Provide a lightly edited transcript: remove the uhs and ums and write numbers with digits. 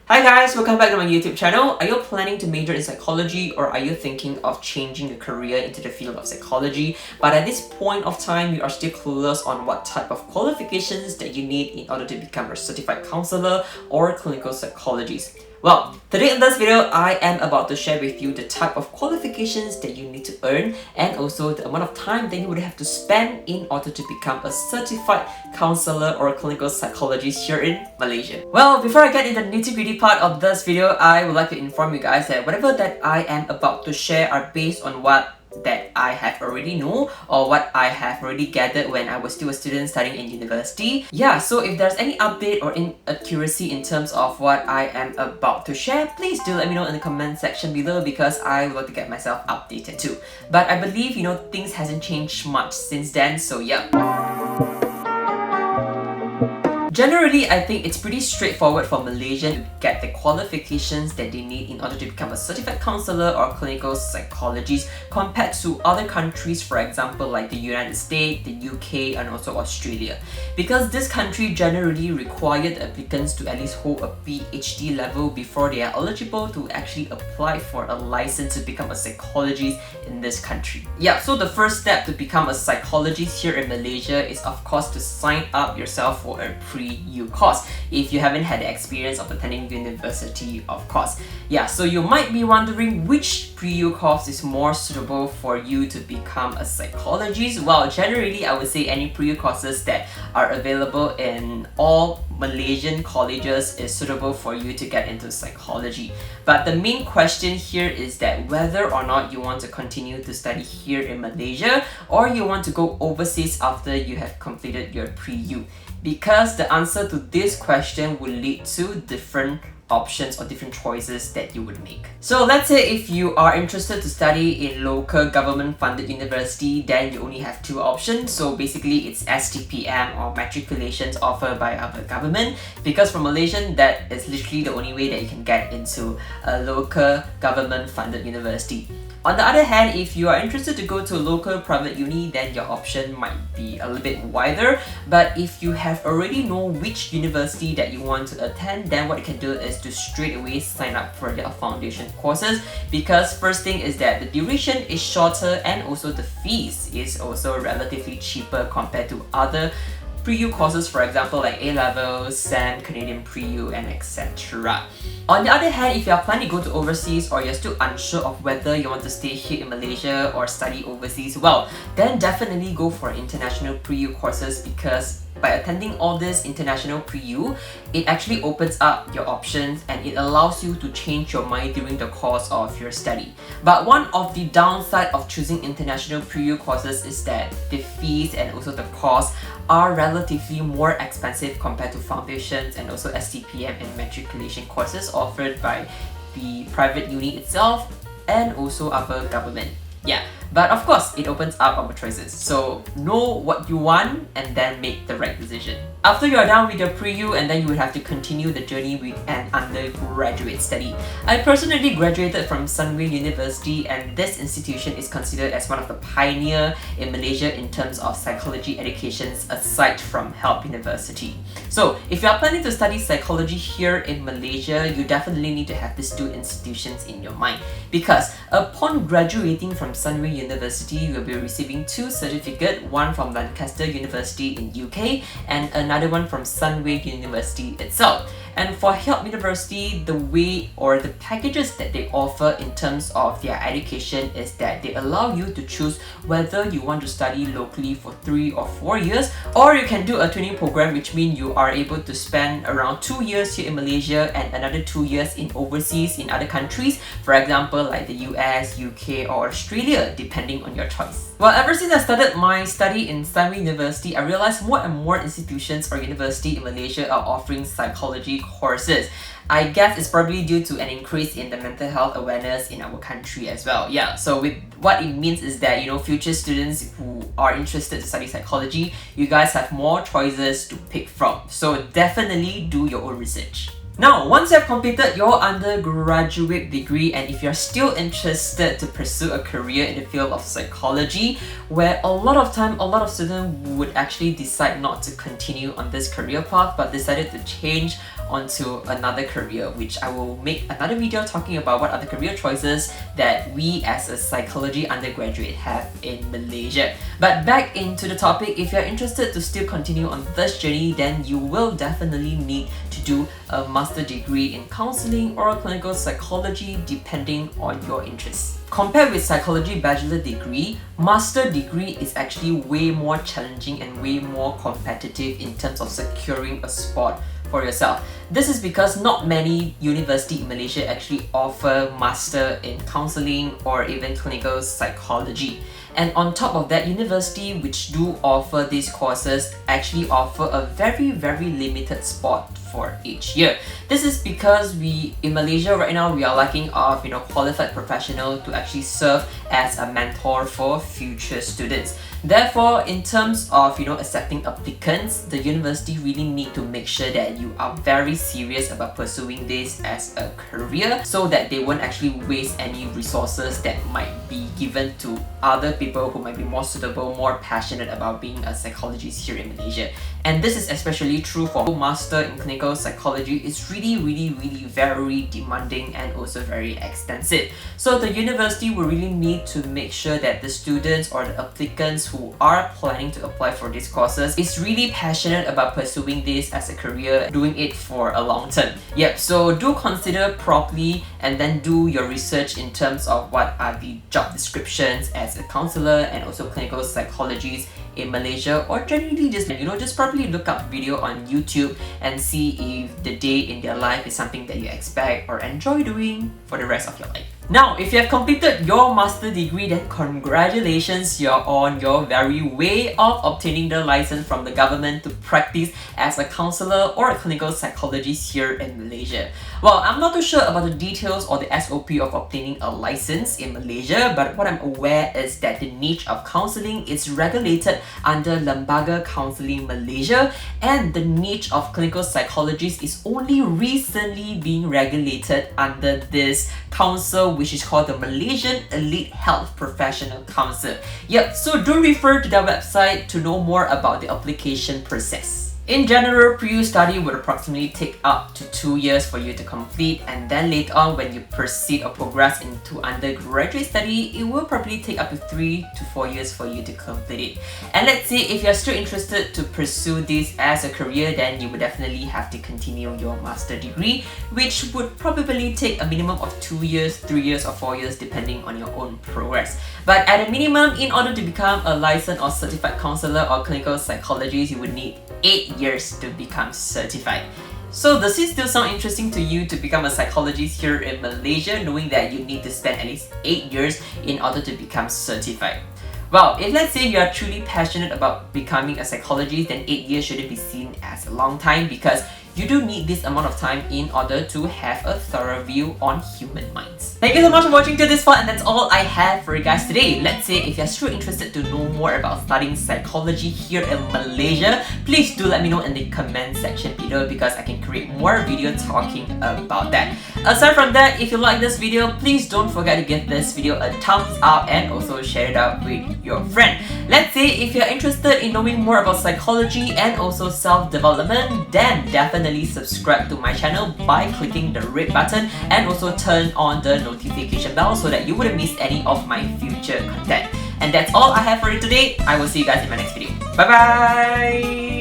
Hi guys, welcome back to my YouTube channel. Are you planning to major in psychology or are you thinking of changing your career into the field of psychology? But at this point of time, you are still clueless on what type of qualifications that you need in order to become a certified counselor or clinical psychologist. Well, today in this video, I am about to share with you the type of qualifications that you need to earn and also the amount of time that you would have to spend in order to become a certified counselor or clinical psychologist here in Malaysia. Well, before I get into the nitty-gritty part of this video, I would like to inform you guys that whatever that I am about to share are based on what that I have already know or what I have already gathered when I was still a student studying in university. Yeah, so if there's any update or inaccuracy in terms of what I am about to share, please do let me know in the comment section below because I would like to get myself updated too. But I believe, things hasn't changed much since then, so yeah. Generally, I think it's pretty straightforward for Malaysians to get the qualifications that they need in order to become a certified counselor or clinical psychologist compared to other countries, for example, like the United States, the UK, and also Australia. Because this country generally required applicants to at least hold a PhD level before they are eligible to actually apply for a license to become a psychologist in this country. Yeah, so the first step to become a psychologist here in Malaysia is of course to sign up yourself for a pre-U course if you haven't had the experience of attending university, of course. Yeah, so you might be wondering which pre-U course is more suitable for you to become a psychologist. Well, generally I would say any pre-U courses that are available in all Malaysian colleges is suitable for you to get into psychology. But the main question here is that whether or not you want to continue to study here in Malaysia or you want to go overseas after you have completed your pre-U. Because the answer to this question will lead to different options or different choices that you would make. So let's say if you are interested to study in local government funded university, then you only have two options. So basically it's STPM or matriculations offered by our government, because for Malaysian that is literally the only way that you can get into a local government funded university. On the other hand, if you are interested to go to a local private uni, then your option might be a little bit wider. But if you have already know which university that you want to attend, then what you can do is to straight away sign up for their foundation courses, because first thing is that the duration is shorter and also the fees is also relatively cheaper compared to other pre-U courses, for example like A-Level, SEM, Canadian pre-U, and etc. On the other hand, if you are planning to go to overseas or you're still unsure of whether you want to stay here in Malaysia or study overseas, well, then definitely go for international pre-U courses, because by attending all this international pre-U, it actually opens up your options and it allows you to change your mind during the course of your study. But one of the downside of choosing international pre-U courses is that the fees and also the costs are relatively more expensive compared to foundations and also STPM and matriculation courses offered by the private uni itself and also our government. Yeah, but of course, it opens up our choices. So know what you want and then make the right decision. After you are done with your pre-U, and then you would have to continue the journey with an undergraduate study. I personally graduated from Sunway University, and this institution is considered as one of the pioneer in Malaysia in terms of psychology educations aside from Help University. So if you are planning to study psychology here in Malaysia, you definitely need to have these two institutions in your mind, because upon graduating from Sunway University, you will be receiving two certificates, one from Lancaster University in UK and another one from Sunway University itself. And for Help University, the way or the packages that they offer in terms of their education is that they allow you to choose whether you want to study locally for 3 or 4 years, or you can do a training program, which means you are able to spend around 2 years here in Malaysia and another 2 years in overseas in other countries, for example like the US, UK, or Australia, depending on your choice. Well, ever since I started my study in Sunway University, I realized more and more institutions or universities in Malaysia are offering psychology courses. I guess it's probably due to an increase in the mental health awareness in our country as well. Yeah, so with what it means is that, future students who are interested to study psychology, you guys have more choices to pick from. So definitely do your own research. Now, once you have completed your undergraduate degree and if you're still interested to pursue a career in the field of psychology, where a lot of students would actually decide not to continue on this career path but decided to change onto another career, which I will make another video talking about what are the career choices that we as a psychology undergraduate have in Malaysia. But back into the topic, if you're interested to still continue on this journey, then you will definitely need to do a master degree in counselling or clinical psychology depending on your interests. Compared with psychology bachelor degree, master degree is actually way more challenging and way more competitive in terms of securing a spot for yourself. This is because not many universities in Malaysia actually offer master in counselling or even clinical psychology. And on top of that, university which do offer these courses actually offer a very limited spot for each year. This is because we in Malaysia right now we are lacking of qualified professional to actually serve as a mentor for future students. Therefore, in terms of accepting applicants, the university really need to make sure that you are very serious about pursuing this as a career, so that they won't actually waste any resources that might be given to other people who might be more suitable, more passionate about being a psychologist here in Malaysia. And this is especially true for master in clinical psychology. It's really very demanding and also very extensive. So the university will really need to make sure that the students or the applicants who are planning to apply for these courses is really passionate about pursuing this as a career, doing it for a long term. Yep, so do consider properly and then do your research in terms of what are the job descriptions as a counsellor and also clinical psychologist in Malaysia, or generally just probably look up video on YouTube and see if the day in their life is something that you expect or enjoy doing for the rest of your life. Now, if you have completed your master degree, then congratulations, you're on your very way of obtaining the license from the government to practice as a counsellor or a clinical psychologist here in Malaysia. Well, I'm not too sure about the details or the SOP of obtaining a license in Malaysia, but what I'm aware is that the niche of counselling is regulated under Lembaga Counselling Malaysia, and the niche of clinical psychologist is only recently being regulated under this council, which is called the Malaysian Elite Health Professional Council. Yep, so do refer to their website to know more about the application process. In general, pre-U study would approximately take up to 2 years for you to complete, and then later on when you proceed or progress into undergraduate study, it will probably take up to 3 to 4 years for you to complete it. And let's say if you're still interested to pursue this as a career, then you would definitely have to continue your master degree, which would probably take a minimum of 2 years, 3 years or 4 years depending on your own progress. But at a minimum, in order to become a licensed or certified counsellor or clinical psychologist, you would need 8 years to become certified. So does it still sound interesting to you to become a psychologist here in Malaysia, knowing that you need to spend at least 8 years in order to become certified? Well, if let's say you are truly passionate about becoming a psychologist, then 8 years shouldn't be seen as a long time, because you do need this amount of time in order to have a thorough view on human minds. Thank you so much for watching to this part, and that's all I have for you guys today. Let's say if you're still interested to know more about studying psychology here in Malaysia, please do let me know in the comment section below, because I can create more video talking about that. Aside from that, if you like this video, please don't forget to give this video a thumbs up and also share it out with your friend. Let's say if you're interested in knowing more about psychology and also self-development, then definitely subscribe to my channel by clicking the red button and also turn on the notification bell so that you wouldn't miss any of my future content. And that's all I have for you today. I will see you guys in my next video. Bye bye!